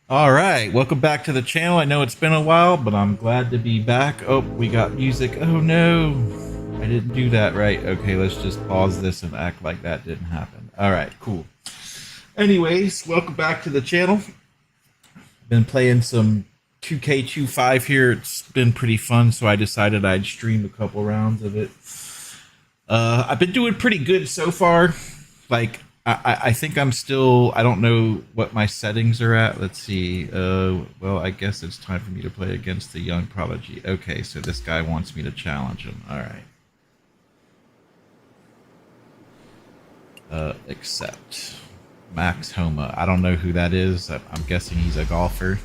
All right, welcome back to the channel. I know it's been a while, but I'm glad to be back. Oh, we got music. Oh no, I didn't do that right. Okay, let's just pause this and act like that didn't happen. All right, cool. Anyways, welcome back to the channel. Been playing some 2K25 here. It's been pretty fun, so I decided I'd stream a couple rounds of it. I've been doing pretty good so far. Like, I think I'm still, I don't know what my settings are at. Let's see. Well, I guess it's time for me to play against the young prodigy. Okay, so this guy wants me to challenge him. All right. Accept. Max Homa. I don't know who that is. I'm guessing he's a golfer.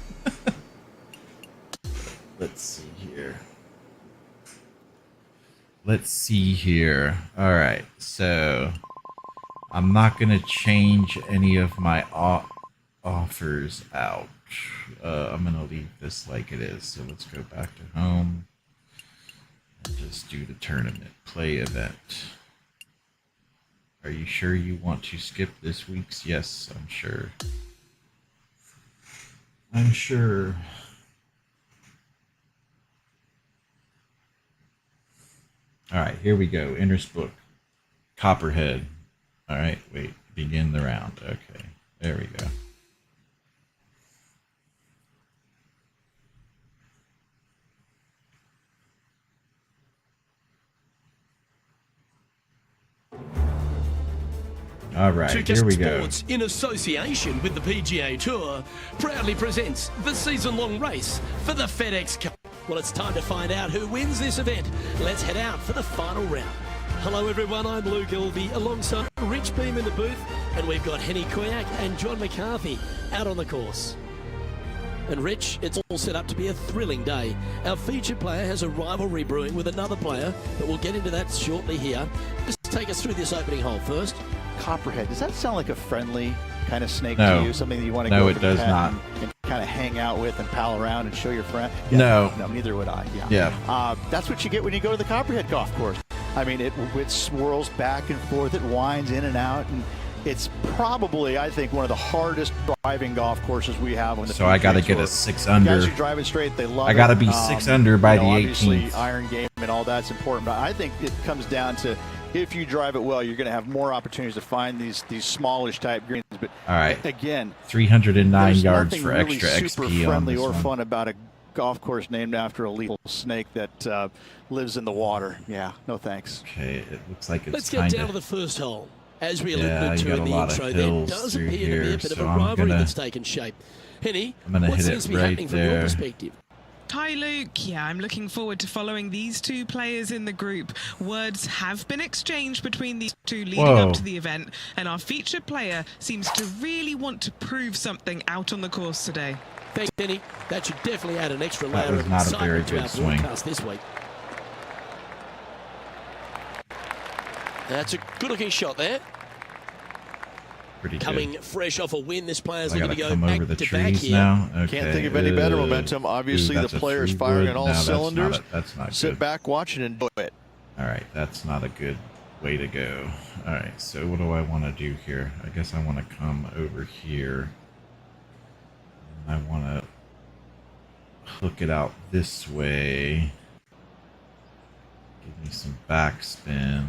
Let's see here. All right, so I'm not going to change any of my offers out. I'm going to leave this like it is. So let's go back to home and just do the tournament play event. Are you sure you want to skip this week's? Yes, I'm sure. I'm sure. All right, here we go. Innis Brook. Copperhead. All right, wait. Begin the round. Okay, there we go. All right, here we go. Sports, in association with the PGA Tour, proudly presents the season-long race for the FedEx Cup. Well, it's time to find out who wins this event. Let's head out for the final round. Hello, everyone. I'm Lou Gilvey, alongside Rich Beam in the booth, and we've got Henny Koyak and John McCarthy out on the course. And Rich, it's all set up to be a thrilling day. Our featured player has a rivalry brewing with another player, but we'll get into that shortly here. Just take us through this opening hole first. Copperhead, does that sound like a friendly kind of snake No. to you? Something that you want to No, go it does not. and kind of hang out with and pal around and show your friend? Yeah, No. neither would I. Yeah. That's what you get when you go to the Copperhead golf course. I mean, it swirls back and forth, it winds in and out, and it's probably, I think, one of the hardest driving golf courses we have on the So I got to PGA get Tour. a 6 under. Guys who drive it straight, they love it. I got to be 6 under by the 18th. Obviously, iron game and all that's important, but I think it comes down to if you drive it well, you're going to have more opportunities to find these smallish type greens. But All right. again, 309 there's yards nothing for really extra super XP on friendly this or one. fun about a golf course named after a lethal snake that lives in the water. Yeah, no thanks. Okay, it looks like it's Let's get kind down to the of... first hole. As we Yeah, alluded you to got in a the lot of intro, there hills does through appear to be here, a bit of so a I'm rivalry gonna- that's taken shape. Henny, I'm gonna what hit seems it to be right happening from your there. perspective? Hi Luke, yeah, I'm looking forward to following these two players in the group. Words have been exchanged between these two leading Whoa. up to the event, and our featured player seems to really want to prove something out on the course today. Thanks, Henny. That should definitely add an extra That layer was of not a very excitement to good our swing. broadcast this week. That's a good-looking shot there. Pretty Coming good. fresh off a win, this player's I looking gotta to go come over the back-to-back trees here. now. Okay. Can't think of any better momentum. Obviously, that's the a player's 3 firing wood. on all No, that's not cylinders. That's not Sit good. back, watch, and enjoy it. All right, that's not a good way to go. All right, so what do I want to do here? I guess I want to come over here. I want to hook it out this way. Give me some backspin.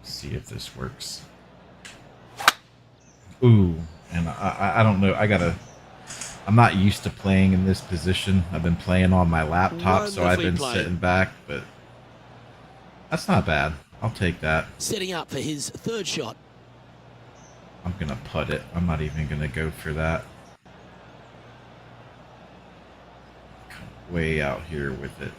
See if this works. Ooh, and I don't know. I'm not used to playing in this position. I've been playing on my laptop, so I've been Wonderfully played. sitting back, but that's not bad. I'll take that. Setting up for his third shot. I'm going to putt it. I'm not even going to go for that. Way out here with it.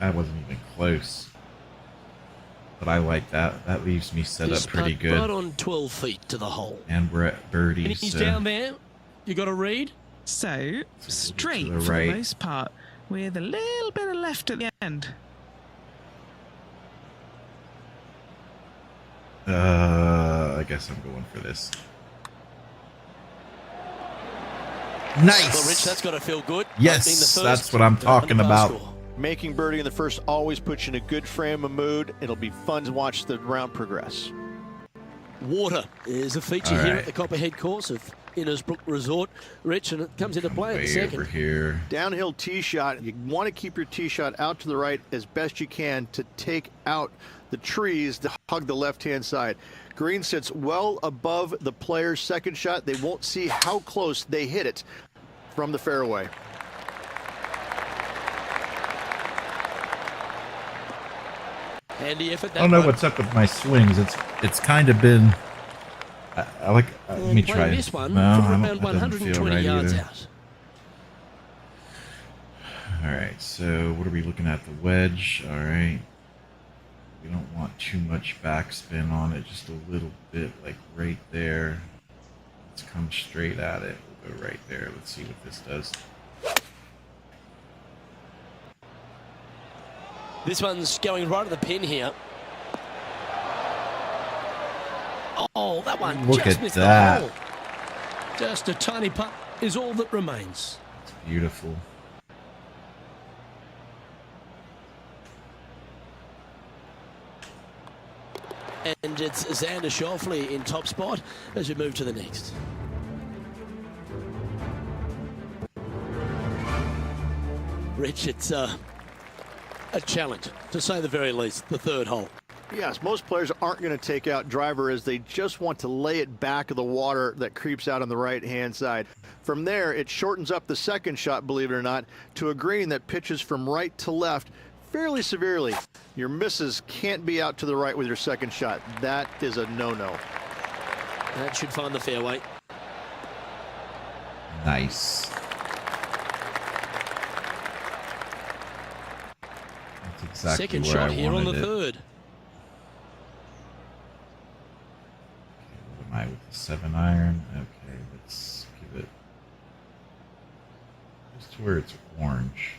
That wasn't even close. But I like that. That leaves me set This up pretty putt right good. on 12 feet to the hole. And we're at birdie. And he's So down there. You got a read? So, straight the for right. the most part, with a little bit of left at the end. I guess I'm going for this. Nice. Well, Rich, that's got to feel good. Yes, Being the first that's what I'm talking under par about. score. Making birdie in the first always puts you in a good frame of mood. It'll be fun to watch the round progress. Water is a feature here at the Copperhead course of Innis Brook Resort. Rich, and it comes into play in the second. Over here. Downhill tee shot. You want to keep your tee shot out to the right as best you can to take out the trees to hug the left-hand side. Green sits well above the player's second shot. They won't see how close they hit it from the fairway. Handy effort. I don't know what's up with my swings. It's kind of been. I like. Let me try this one. No, from I around don't, that doesn't feel 120 right yards either. out. All right. So what are we looking at? The wedge. All right. We don't want too much backspin on it. Just a little bit, like right there. Let's come straight at it. We'll go right there. Let's see what this does. This one's going right at the pin here. Oh, that one Look just at missed that. the hole. Just a tiny putt is all that remains. It's beautiful. And it's Xander Schauffele in top spot as we move to the next. Rich, it's a challenge, to say the very least, the third hole. Yes, most players aren't going to take out driver as they just want to lay it back of the water that creeps out on the right-hand side. From there, it shortens up the second shot, believe it or not, to a green that pitches from right to left fairly severely. Your misses can't be out to the right with your second shot. That is a no-no. That should find the fairway. Nice. That's exactly Second where shot I here on the wanted it. third. What am I with the 7-iron? Okay, let's give it just to where it's orange.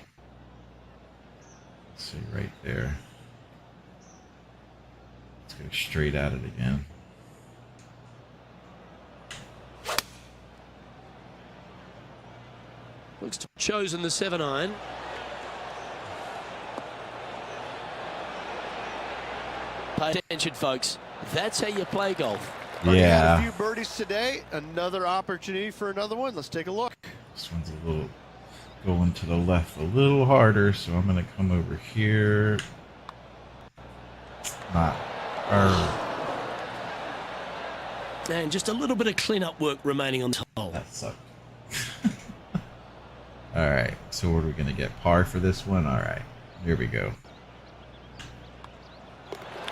Let's see right there. Let's go straight at it again. Looks to have chosen the 7-iron. Pay attention, folks. That's how you play golf. Already had a Yeah, few birdies today. Another opportunity for another one. Let's take a look. this one's a little going to the left a little harder, so I'm gonna come over here. Not. And just a little bit of cleanup work remaining on the hole. That sucked. All right, so what are we gonna get? Par for this one? All right, here we go.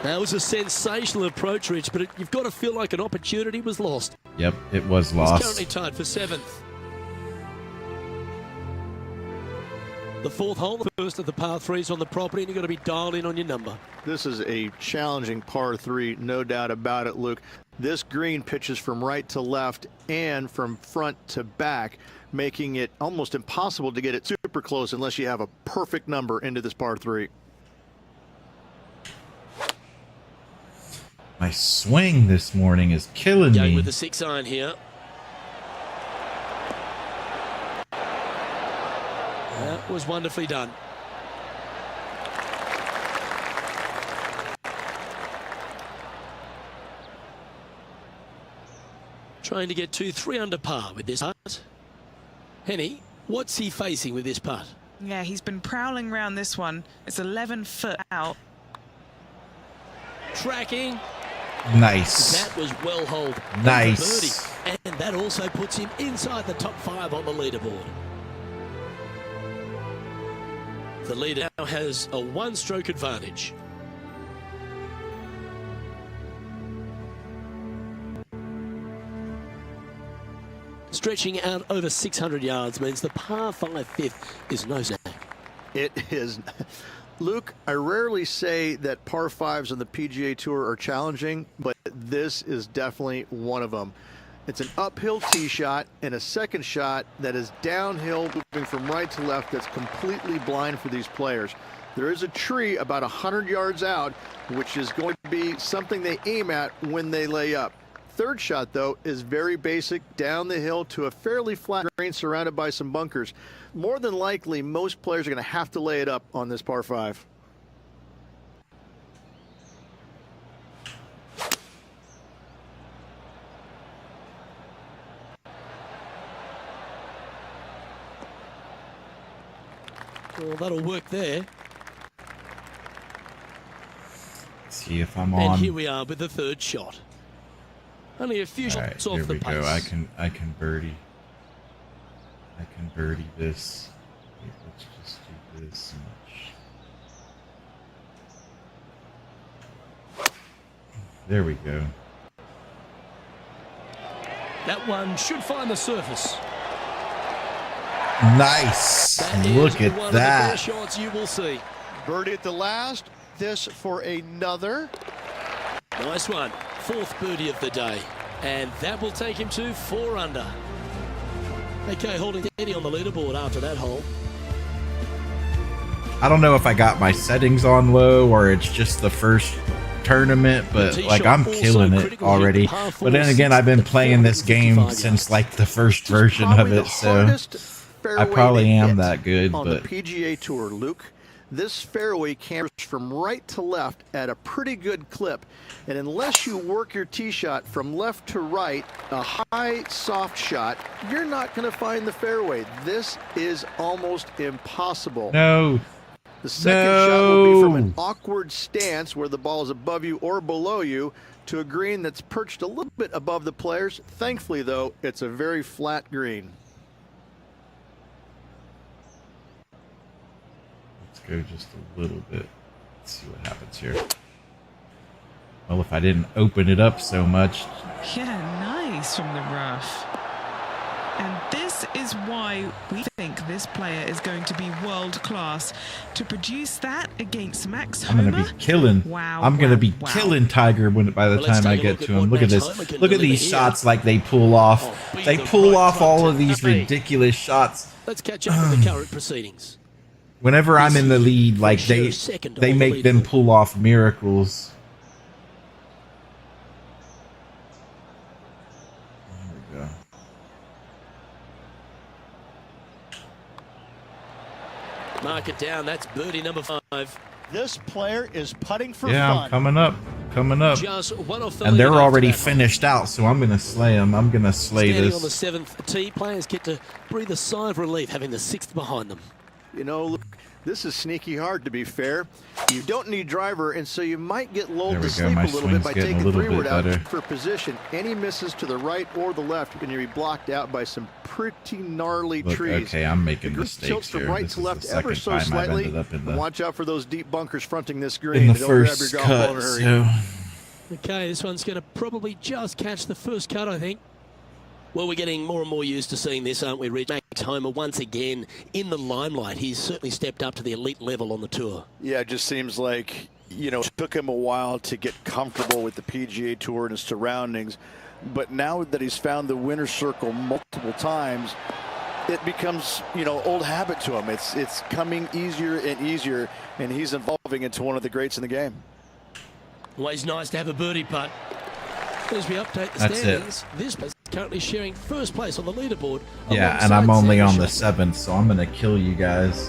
That was a sensational approach, Rich, but you've got to feel like an opportunity was lost. Yep, it was He's lost. currently tied for 7th. The fourth hole, the first of the par threes on the property, and you've got to be dialed in on your number. This is a challenging par 3, no doubt about it, Luke. This green pitches from right to left and from front to back, making it almost impossible to get it super close unless you have a perfect number into this par 3. My swing this morning is killing Going me. with the 6-iron here. That was wonderfully done. Trying to get 2-3 under par with this putt. Henny, what's he facing with this putt? Yeah, he's been prowling around this one. It's 11 foot out. Tracking. Nice. That was well holed. Nice. Birdie. And that also puts him inside the top 5 on the leaderboard. The leader now has a 1-stroke advantage. Stretching out over 600 yards means the par 5 fifth is no snag. It is. Luke, I rarely say that par 5s on the PGA Tour are challenging, but this is definitely one of them. It's an uphill tee shot and a second shot that is downhill, moving from right to left, that's completely blind for these players. There is a tree about 100 yards out, which is going to be something they aim at when they lay up. Third shot, though, is very basic, down the hill to a fairly flat green surrounded by some bunkers. More than likely, most players are going to have to lay it up on this par 5. Well, that'll work there. See if I'm on. And here we are with the third shot. Only a few shots off the pace. Here we go. I can birdie. I can birdie this. Wait, let's just do this much. There we go. That one should find the surface. Nice. That Look is at one that. Of the better shots you will see. Birdie at the last. This for another. Nice one. Fourth birdie of the day. And that will take him to 4 under. Okay, holding steady on the leaderboard after that hole. I don't know if I got my settings on low or it's just the first tournament, but like I'm killing it already. But then again, I've been playing this game since like the first version of it, so I probably am that good. On but the PGA Tour, Luke, this fairway canters from right to left at a pretty good clip, and unless you work your tee shot from left to right, a high soft shot, you're not going to find the fairway. This is almost impossible. no. The second shot will be from an awkward stance where the ball is above you or below you to a green that's perched a little bit above the players. Thankfully, though, it's a very flat green. Let's go just a little bit. Let's see what happens here. Well, if I didn't open it up so much. Yeah, nice from the rough. And this is why we think this player is going to be world class. To produce that against Max Homer. I'm going to be killing. Wow. I'm going to be killing Tiger by the time I get to him. Look at this. Look at these shots like they pull off. They pull off all of these ridiculous shots. Let's catch up with the current proceedings. Whenever I'm in the lead, like they make them pull off miracles. There we go. Mark it down. That's birdie number 5. This player is putting for Yeah, fun. I'm coming up. Just one off the And they're lead after already that hole. finished out, so I'm going to slay them. I'm going to slay Standing on the this. 7th tee, players get to breathe a sigh of relief having the 6th behind them. You know, look, this is sneaky hard, to be fair. You don't need driver, and so you might get lulled There we to go. sleep My a little bit swing's by getting a taking little bit 3-wood out better. for position. Any misses to the right or the left, and you'll be blocked out by some pretty gnarly Look, trees. okay, I'm making The green mistakes tilts from here. right This to is left the ever second so time I've slightly. ended up in the, Watch out for those deep bunkers fronting this green. in the Don't grab your first golf ball in a cut. hurry. So Okay, this one's going to probably just catch the first cut, I think. Well, we're getting more and more used to seeing this, aren't we, Rich? Max Homer once again in the limelight. He's certainly stepped up to the elite level on the tour. Yeah, it just seems like, you know, it took him a while to get comfortable with the PGA Tour and his surroundings. But now that he's found the winner's circle multiple times, it becomes, you know, old habit to him. It's coming easier and easier, and he's evolving into one of the greats in the game. Always nice to have a birdie putt. As we update the That's it. standings, this place is currently sharing first place on the leaderboard. yeah, and I'm alongside only on the Sandra. 7th, so I'm going to kill you guys.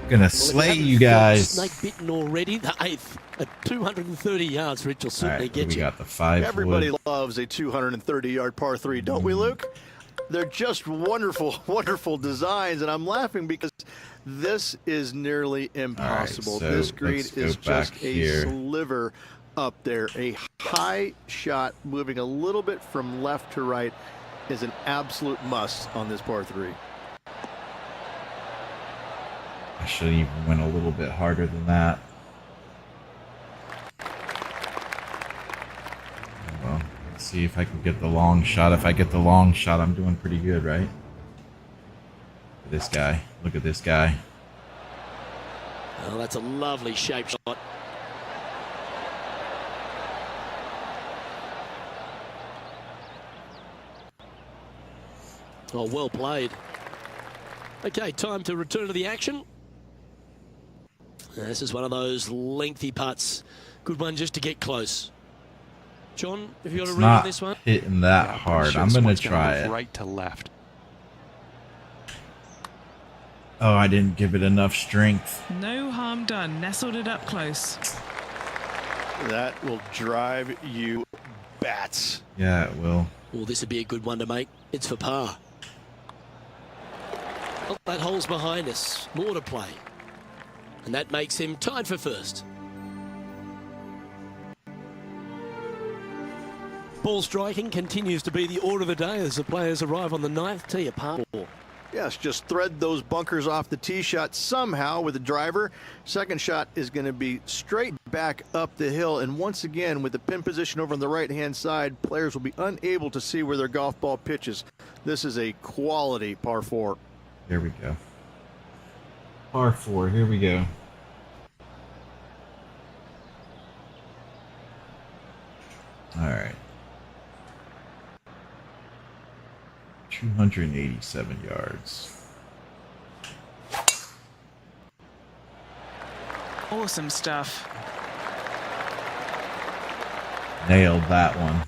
Gonna Well, if slay haven't you felt guys. Snake bitten already. The 8th at 230 yards. Rich will All certainly right, get we you. got the 5 Everybody wood. loves a 230-yard par 3, don't we, Luke? They're just wonderful, wonderful designs, and I'm laughing because this is nearly impossible. so This green let's go is back just a here. sliver up there. A high shot moving a little bit from left to right is an absolute must on this par 3. I should have even went a little bit harder than that. Well, let's see if I can get the long shot. If I get the long shot, I'm doing pretty good, right? Look at this guy. Look at this guy. Oh, that's a lovely shape shot. Oh, well played. Okay, time to return to the action. This is one of those lengthy putts. Good one just to get close. John, have you got a It's read on not this one? hitting that Yeah, hard. sure I'm this gonna one's try move it. right to left. Oh, I didn't give it enough strength. No harm done. Nestled it up close. That will drive you bats. Yeah, it will. Well, this would be a good one to make. It's for par. Well, that hole's behind us. More to play. And that makes him tied for first. Ball striking continues to be the order of the day as the players arrive on the 9th tee, a par 4. Yes, just thread those bunkers off the tee shot somehow with the driver. Second shot is going to be straight back up the hill. And once again, with the pin position over on the right-hand side, players will be unable to see where their golf ball pitches. This is a quality par 4. Here we go. Par 4. Here we go. All right. 287 yards. Awesome stuff. Nailed that one.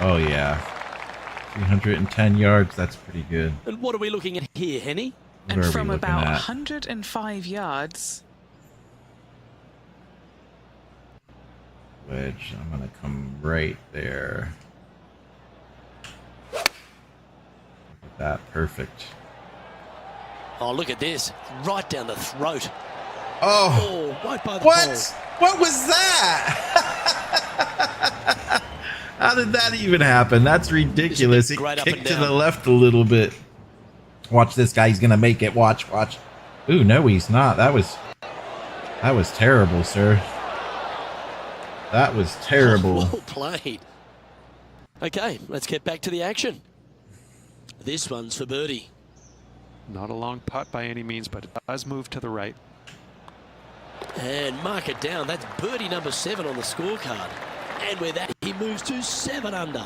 Oh, yeah. 310 yards. That's pretty good. And what are we looking at here, Henny? What And are from we looking about at? 105 yards, Wedge. I'm going to come right there. Look at that. Perfect. Oh, look at this. Right down the throat. Oh, Oh, right by the what? pole. What was that? How did that even happen? That's ridiculous. It Great up and kicked to down. the left a little bit. Watch this guy. He's going to make it. Watch, watch. Ooh, no, he's not. That was terrible, sir. That was terrible. Well played. Okay, let's get back to the action. This one's for birdie. Not a long putt by any means, but it does move to the right. And mark it down. That's birdie number 7 on the scorecard. And with that, he moves to 7 under.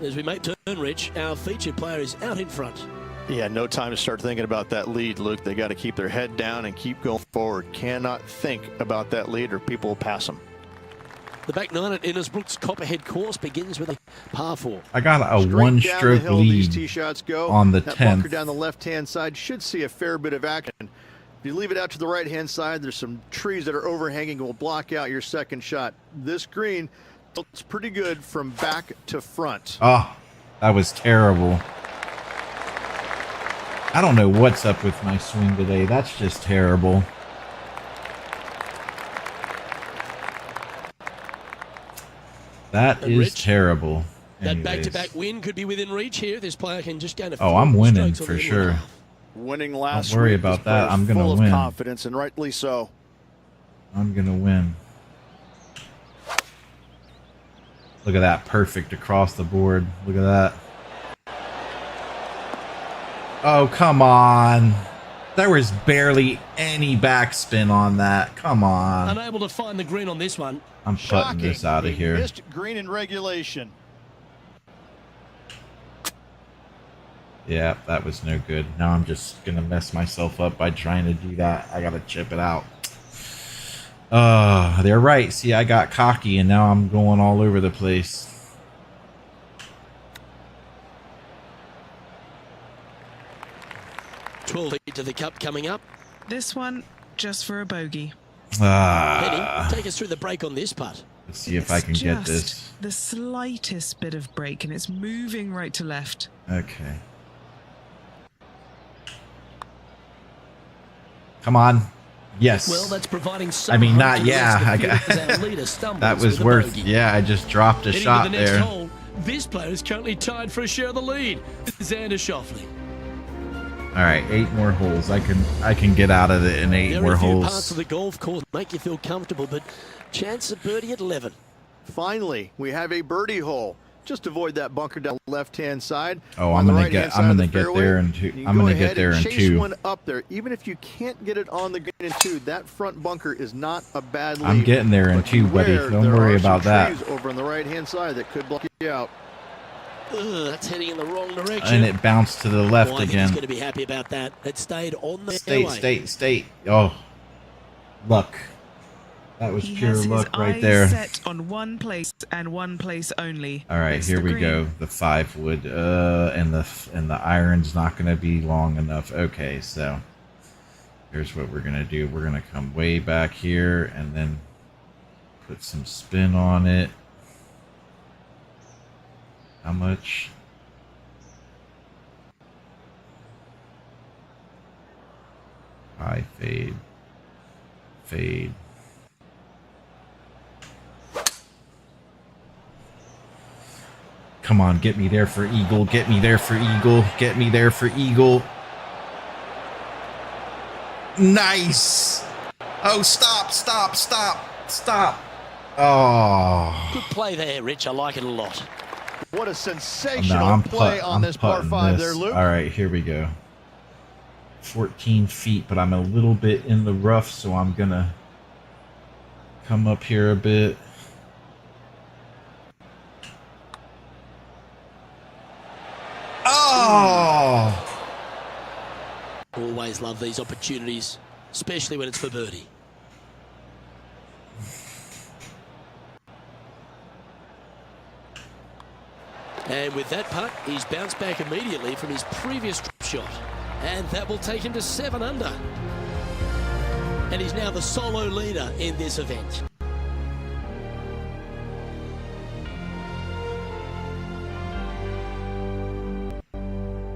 As we make turn, Rich, our featured player is out in front. Yeah, no time to start thinking about that lead, Luke. They got to keep their head down and keep going forward. Cannot think about that lead or people will pass them. The back 9 at Innis Brook's Copperhead course begins with a par 4. I got a Straight down the one-stroke hill these lead tee shots go. on the that bunker 10th. down the left-hand side should see a fair bit of action. If you leave it out to the right-hand side, there's some trees that are overhanging and will block out your second shot. This green looks pretty good from back to front. Oh, that was terrible. I don't know what's up with my swing today. That's just terrible. That And is Rich, terrible. That Anyways. back-to-back win could be within reach here. This player can just go to Oh, I'm 4 winning strokes on for the sure. half. Winning last Don't worry week, about this player's that. I'm gonna full of win. confidence, and rightly so. I'm gonna win. Look at that. Perfect across the board. Look at that. Oh, come on. There was barely any backspin on that. Come on. Unable to find the green on this one. I'm putting this out of He here. missed green in regulation. Yeah, that was no good. Now I'm just gonna mess myself up by trying to do that. I gotta chip it out. They're right. See, I got cocky and now I'm going all over the place. Twelve feet to the cup coming up. this one just for a bogey. Penny, take us through the break on this putt. Let's see if I can get this. The slightest bit of break, and it's moving right to left. Okay. Come on. Yes. Well, that's providing some I mean, hope not to the rest yeah. of the I field got as our leader stumbles that was with a worth. bogey. Yeah, I just dropped a Heading shot to the next there. hole, this player is currently tied for a share of the lead. Xander Schauffele. All right, 8 more holes. I can get out of it in 8 Very more few holes. parts of the golf course make you feel comfortable, but chance of birdie at 11. Finally, we have a birdie hole. Just avoid that bunker down the left-hand side. Oh, On I'm the gonna right-hand get. side I'm of gonna the get fairway, there in 2. you can I'm go gonna ahead get there and in chase 2. one up there. Even if you can't get it on the green in 2, that front bunker is not a bad lead. I'm getting there in But 2, buddy. beware, Don't there worry are some about that. trees over on the right-hand side that could block you out. That's heading in the wrong direction. And it bounced to the left Well, I think again. he's going to be happy about that. It stayed on the fairway. State. Oh, Luck. That was He pure has his luck right eyes there. set on one place and one place only. All right, It's here the we green. go. The 5 wood, and the iron's not going to be long enough. Okay, so here's what we're going to do. We're going to come way back here and then put some spin on it. How much? High fade. Fade. Come on, get me there for eagle. Get me there for eagle. Get me there for eagle. Nice. Oh, stop, stop, stop, stop. Oh. Good play there, Rich. I like it a lot. What a No, sensational play on this par 5 there, Luke. All right, here we go. 14 feet, but I'm a little bit in the rough, so I'm going to come up here a bit. Oh! Always love these opportunities, especially when it's for birdie. And with that putt, he's bounced back immediately from his previous drop shot. And that will take him to 7 under. And he's now the solo leader in this event.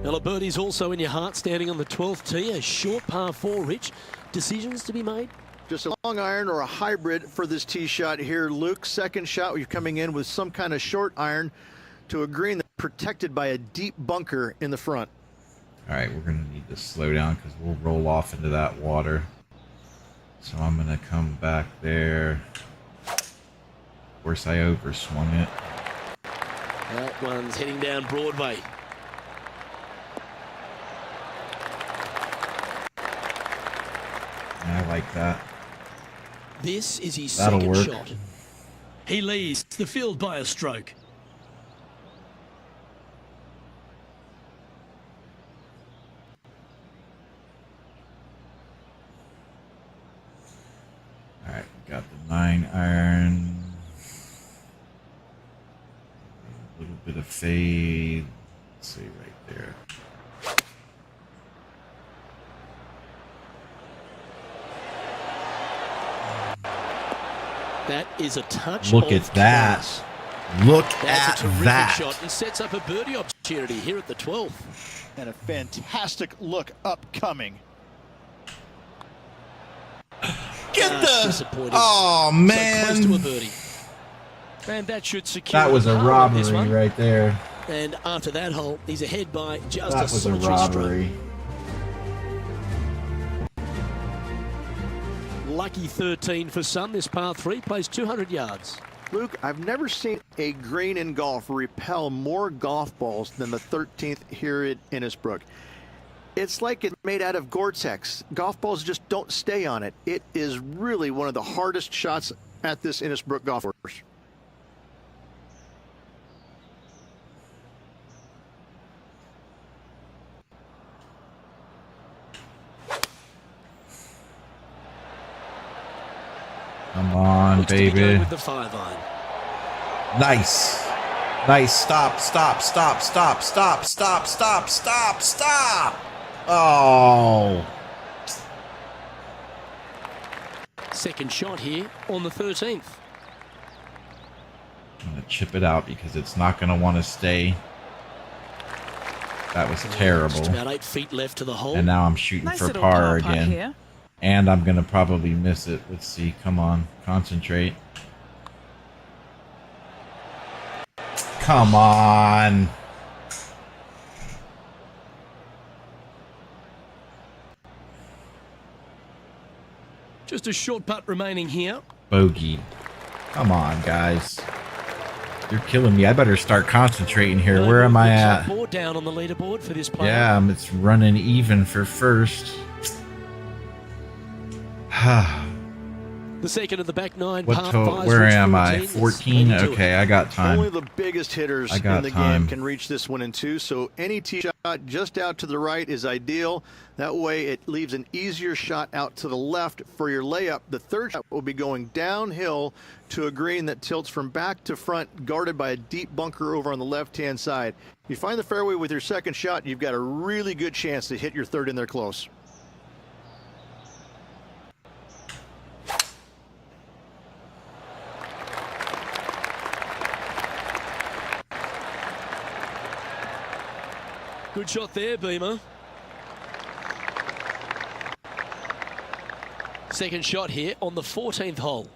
Well, a birdie's also in your heart, standing on the 12th tee. A short par 4, Rich. Decisions to be made? Just a long iron or a hybrid for this tee shot here, Luke. Second shot, you're coming in with some kind of short iron to a green that's protected by a deep bunker in the front. All right, we're going to need to slow down because we'll roll off into that water. So I'm going to come back there. Of course, I overswung it. That one's heading down Broadway. I like that. This is his That'll second work. shot. He leads the field by a stroke. All right, we got the 9 iron. A little bit of fade. Let's see right there. That is a touch. Look of at that. class. Look That's at a terrific that. shot and sets up a birdie opportunity here at the 12th. And a fantastic look upcoming. Get the. Disappointing. Oh, So man. close to a birdie. And that should secure That was the a par on this robbery one. right there. And after that hole, he's ahead by just That a was a solitary stroke. robbery. Lucky 13 for Sun. This par 3 plays 200 yards. Luke, I've never seen a green in golf repel more golf balls than the 13th here at Innis Brook. It's like it's made out of Gore-Tex. Golf balls just don't stay on it. It is really one of the hardest shots at this Innis Brook golf course. Come on, Looks to be going baby. with the 5-iron. Nice. Nice. Stop, stop, stop, stop, stop, stop, stop, stop, stop. Oh. Second shot here on the 13th. I'm going to chip it out because it's not going to want to stay. That was terrible. Just about 8 feet left to the hole. And now I'm shooting Nice for little par par putt again. here. And I'm going to probably miss it. Let's see. Come on. Concentrate. Come on. Just a short putt remaining here. Bogey. Come on, guys. You're killing me. I better start concentrating here. Where am I at? More down on the leaderboard for this player. Yeah, it's running even for first. The second of the back nine. What par total? fives Where reach am I? 14. 14? There's plenty to Okay, it. I got Only time. the biggest hitters I got in the time. game can reach this one in two, so any tee shot just out to the right is ideal. That way it leaves an easier shot out to the left for your layup. The third shot will be going downhill to a green that tilts from back to front, guarded by a deep bunker over on the left-hand side. You find the fairway with your second shot, you've got a really good chance to hit your third in there close. Good shot there, Beamer. Second shot here on the 14th hole.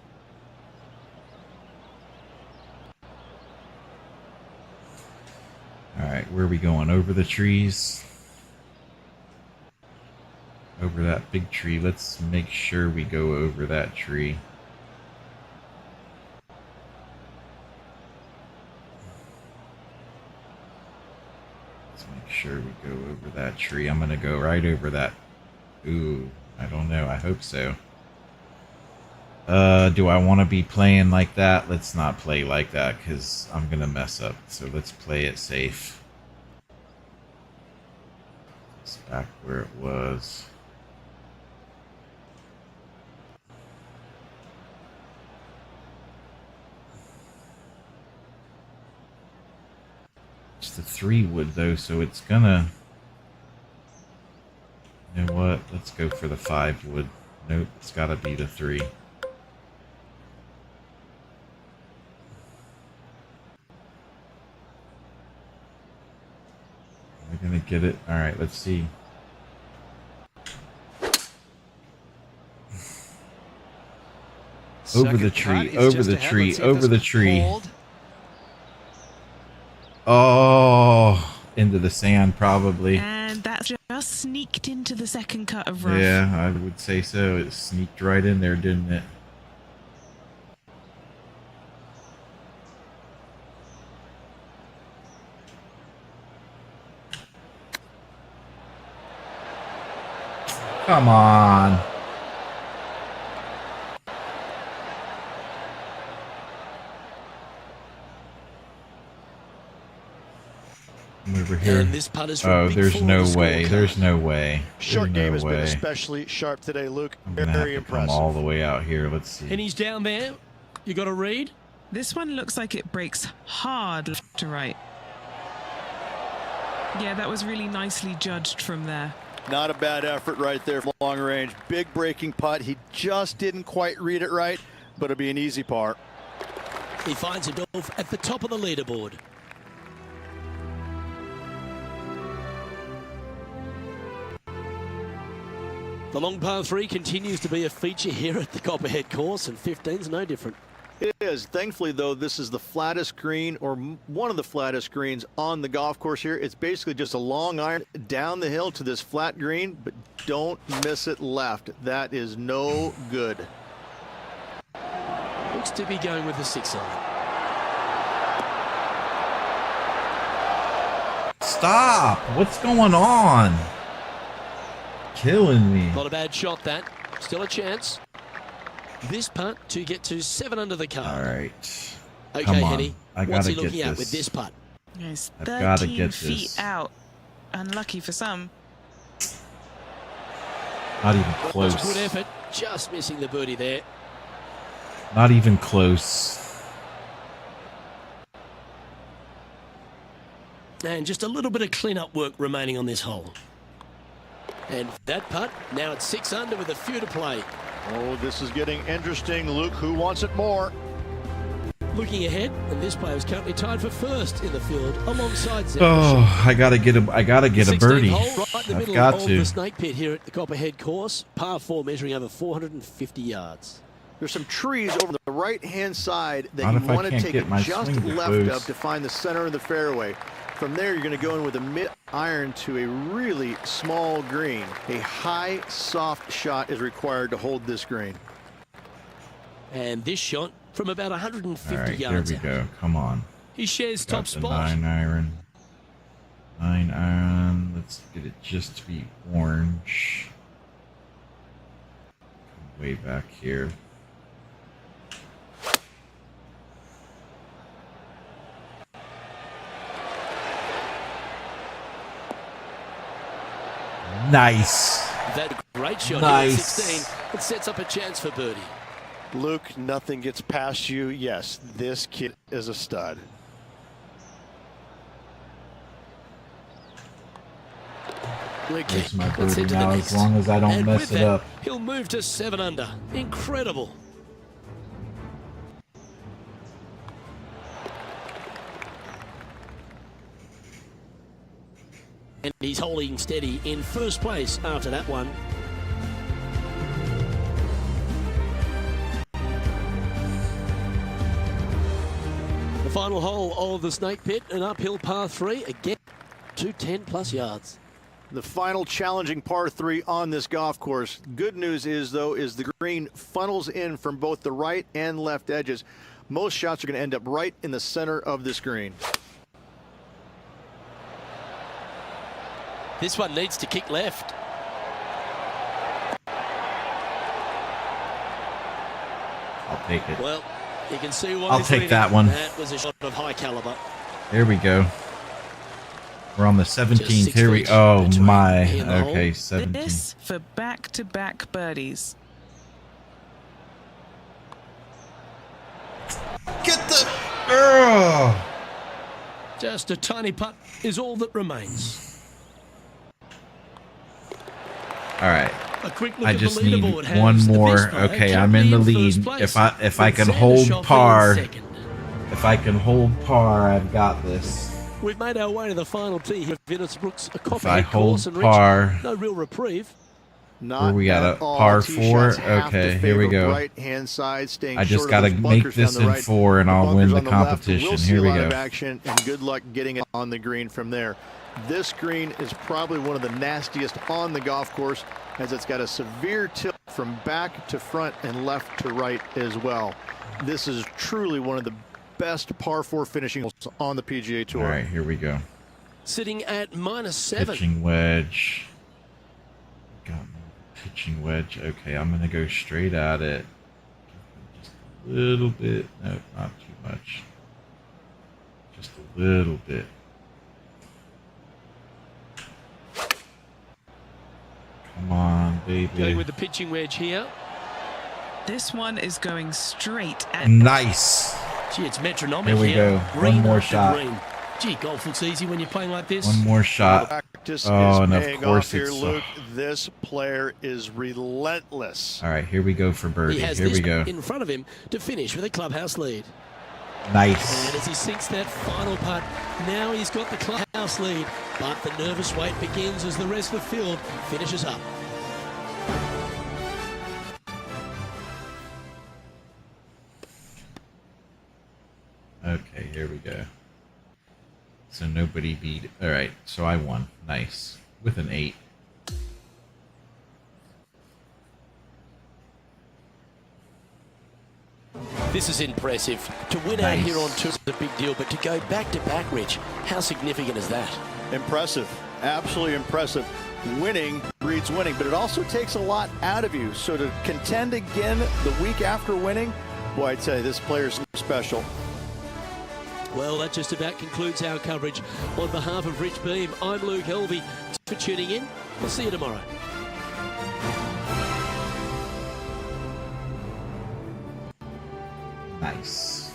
All right, where are we going? Over the trees? Over that big tree. Let's make sure we go over that tree. Make sure we go over that tree. I'm gonna go right over that. Ooh, I don't know. I hope so. Do I want to be playing like that? Let's not play like that because I'm gonna mess up. So let's play it safe. It's back where it was. It's the 3 wood though, so it's gonna. You know what? Let's go for the 5 wood. Nope, it's gotta be the 3. We're gonna get it. Alright, let's see. Over the tree, over the tree, over the tree. Oh, into the sand probably. And that's just sneaked into the second cut of rough. Yeah, I would say so. It sneaked right in there, didn't it? Come on. I'm over here. And this putt is from Oh, Big there's Four no on the way. scorecard. There's no way. Short There's game no has been way. especially sharp today, Luke. I'm gonna have Very to come impressive. all the way out here. Let's see. And he's down there. You got to read. This one looks like it breaks hard left to right. Yeah, that was really nicely judged from there. Not a bad effort right there from long range. Big breaking putt. He just didn't quite read it right, but it'll be an easy par. He finds himself at the top of the leaderboard. The long par 3 continues to be a feature here at the Copperhead course, and 15's no different. It is. Thankfully, though, this is the flattest green, or one of the flattest greens on the golf course here. It's basically just a long iron down the hill to this flat green, but don't miss it left. That is no good. Looks to be going with the 6-iron. Stop! What's going on? Killing me. Not a bad shot, that. Still a chance. This putt to get to 7 under the car. All right. Okay, Come on. Henny. I What's gotta he looking get at with this. this putt? It's I've gotta 13 get feet this. out. Unlucky for some. Not even Good close. effort. Just missing the birdie there. Not even close. And just a little bit of clean-up work remaining on this hole. And that putt, now at 6 under with a few to play. Oh, this is getting interesting, Luke. Who wants it more? Looking ahead, and this player is currently tied for first in the field alongside Zach. Oh, I gotta get a. I gotta get a 16th birdie. hole, right in the I've middle got of to. the Snake Pit here at the Copperhead course. Par 4 measuring over 450 yards. There's some trees over the right-hand side that Not you if I want to can't take get my just swing to left close. of to find the center of the fairway. From there, you're going to go in with a mid-iron to a really small green. A high, soft shot is required to hold this green. And this shot from about 150 All right, there yards we out. go. Come on. He shares Got top the spot. 9-iron. 9-iron. Let's get it just to be orange. Way back here. Nice. That great shot Nice. here at 16. It sets up a chance for birdie. Luke, nothing gets past you. Yes, this kid is a stud. Luke, There's my let's birdie head to the now, next. as long as I don't And mess with it that, up. He'll move to 7 under. Incredible. And he's holding steady in first place after that one. The final hole of the Snake Pit, an uphill par 3, again, 210 plus yards. The final challenging par 3 on this golf course. Good news is, though, is the green funnels in from both the right and left edges. Most shots are going to end up right in the center of this green. This one needs to kick left. I'll take it. Well, you can see why I'll he's take leading. that one. That was a shot of high caliber. There we go. We're on the 17th. Just Here we. 6 Oh between my. he and the hole. Okay, 17. This for back-to-back birdies. Get the. Oh. Just a tiny putt is all that remains. All right. A quick look I at just the need leaderboard has one the more. best player Okay, I'm in currently the first lead. place, If I with can Xander hold Schauffele in par, second. if I can hold par, I've got this. We've made our way to the final tee here at Innis Brook's a If I coveted hold course, and Rich, par, no real reprieve. Not we got at a all. par Tee 4? shots have to Okay, here we favor go. Right-hand side, staying I just short got to of those make bunkers this down the in right. 4 and The I'll win bunkers the on the left. competition. We'll see Here a we lot of go. action, and good luck getting it on the green from there. This green is probably one of the nastiest on the golf course, as it's got a severe tilt from back to front and left to right as well. This is truly one of the best par 4 finishing holes on the PGA Tour. All right, here we go. Sitting at -7. Pitching wedge. Got my pitching wedge. Okay, I'm gonna go straight at it. Just a little bit. No, not too much. Just a little bit. Come on, Going baby. with the pitching wedge here. This one is going straight at... Nice. Gee, it's metronomic Here we here. go. One Green more after shot. green. Gee, golf looks easy when you're playing like this. One more shot. Practice Oh, is and of paying course off here, it's- Luke. This player is relentless. All right, here we go for birdie. He has Here this we go. in front of him to finish with a clubhouse lead. Nice. And as he sinks that final putt, now he's got the clubhouse lead. But the nervous wait begins as the rest of the field finishes up. Okay, here we go. So nobody beat. All right, so I won. Nice. With an 8. This is impressive. To win out Nice. here on tour is a big deal, but to go back-to-back, Rich, how significant is that? Impressive. Absolutely impressive. Winning breeds winning, but it also takes a lot out of you. So to contend again the week after winning, boy, I'd say this player's special. Well, that just about concludes our coverage. On behalf of Rich Beam, I'm Luke Helvey. Thanks for tuning in. We'll see you tomorrow. Nice.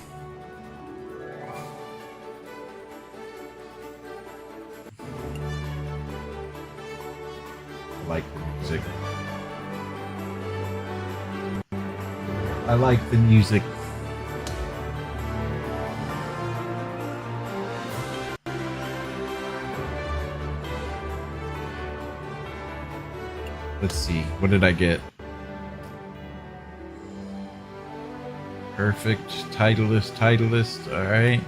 I like the music. I like the music. Let's see. What did I get? Perfect. Titleist. All right.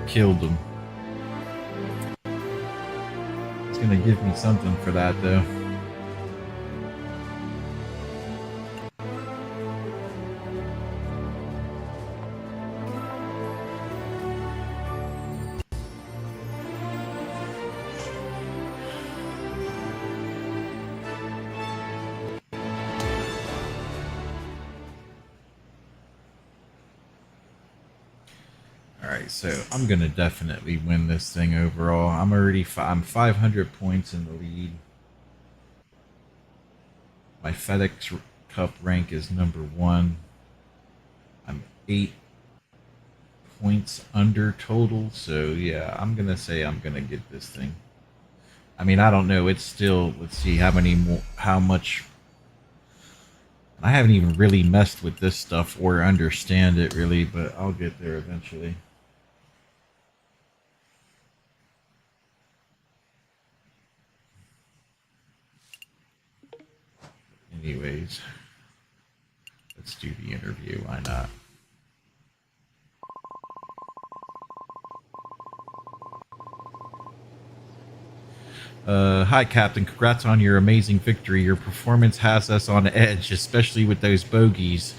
Killed him. It's gonna give me something for that, though. right, so I'm gonna definitely win this thing overall. I'm 500 points in the lead. My FedEx Cup rank is #1. I'm 8 points under total, so yeah, I'm gonna say I'm gonna get this thing. I mean, I don't know. It's still, let's see how much. I haven't even really messed with this stuff or understand it really, but I'll get there eventually. Anyways, let's do the interview. Why not? Hi, Captain. Congrats on your amazing victory. Your performance has us on edge, especially with those bogeys.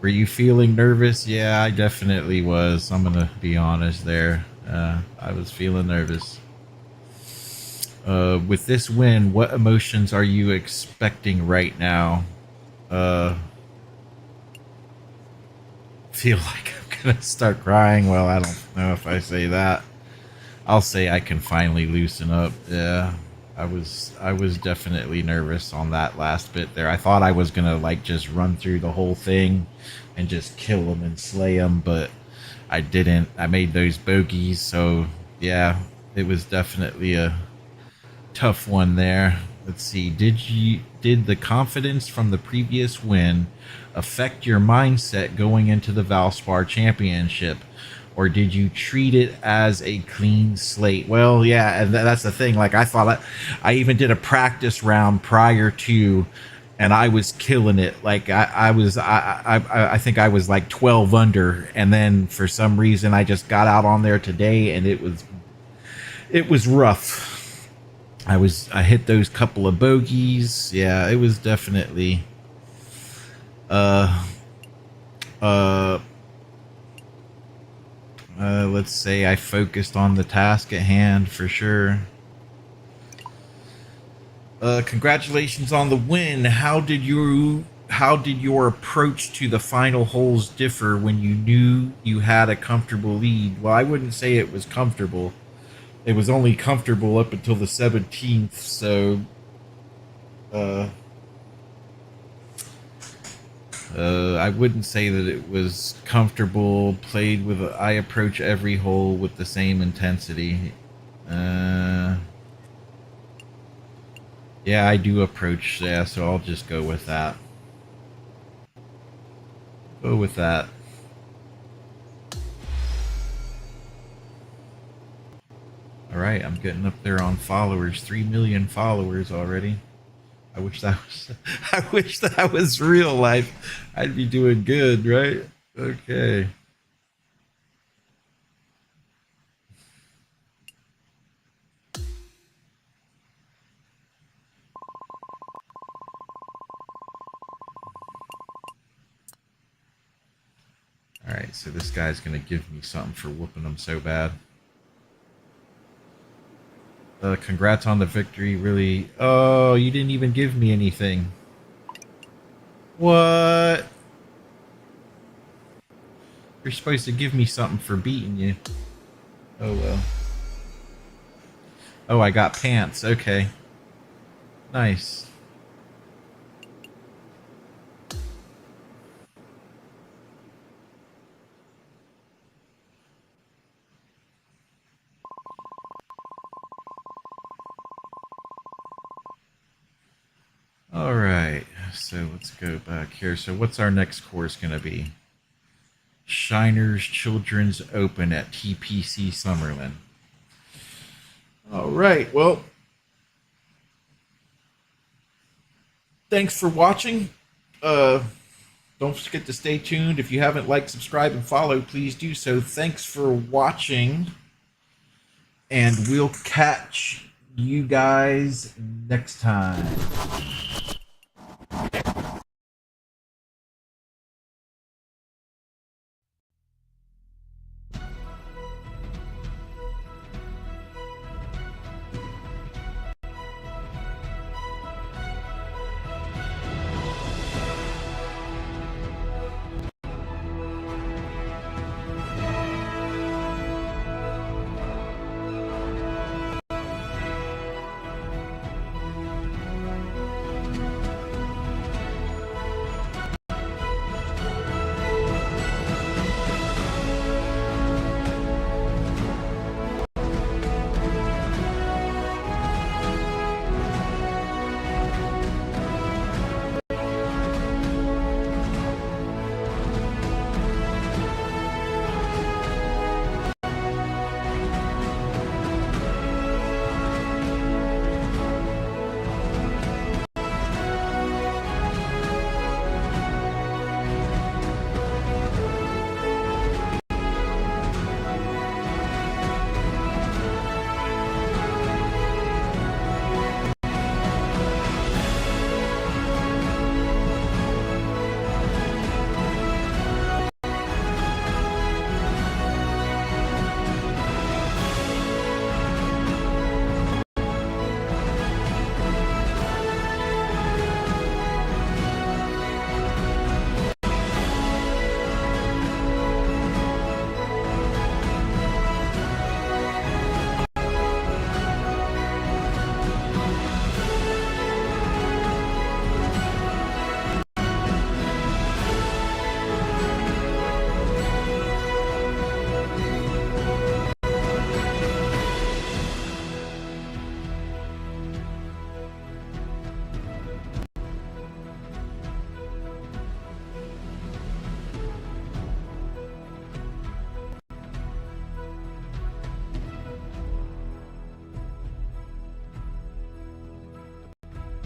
Were you feeling nervous? Yeah, I definitely was. I'm gonna be honest there. I was feeling nervous. With this win, what emotions are you expecting right now? Feel like I'm gonna start crying. Well, I don't know if I say that. I'll say I can finally loosen up. Yeah, I was definitely nervous on that last bit there. I thought I was gonna like just run through the whole thing and just kill them and slay them, but I didn't. I made those bogeys, so yeah, it was definitely a tough one there. Let's see. Did the confidence from the previous win affect your mindset going into the Valspar Championship? Or did you treat it as a clean slate? Well, yeah, and that's the thing. Like, I thought I even did a practice round prior to, and I was killing it. Like, I think I was like 12 under, and then for some reason I just got out on there today, and it was rough. I hit those couple of bogeys. Yeah, it was definitely let's say I focused on the task at hand for sure. Congratulations on the win. How did your approach to the final holes differ when you knew you had a comfortable lead? Well, I wouldn't say it was comfortable. It was only comfortable up until the 17th, so I wouldn't say that it was comfortable. I approach every hole with the same intensity. Yeah, I do approach, yeah, so I'll just go with that. Go with that. Alright, I'm getting up there on followers. 3 million followers already. I wish that was real life. I'd be doing good, right? Okay. Alright, so this guy's gonna give me something for whooping him so bad. Congrats on the victory, really. Oh, you didn't even give me anything. What? You're supposed to give me something for beating you. Oh, well. Oh, I got pants. Okay. Nice. Alright, so let's go back here. So what's our next course going to be? Shiners Children's Open at TPC Summerlin. Alright, well, thanks for watching. Don't forget to stay tuned. If you haven't liked, subscribe, and follow, please do so. Thanks for watching, and we'll catch you guys next time.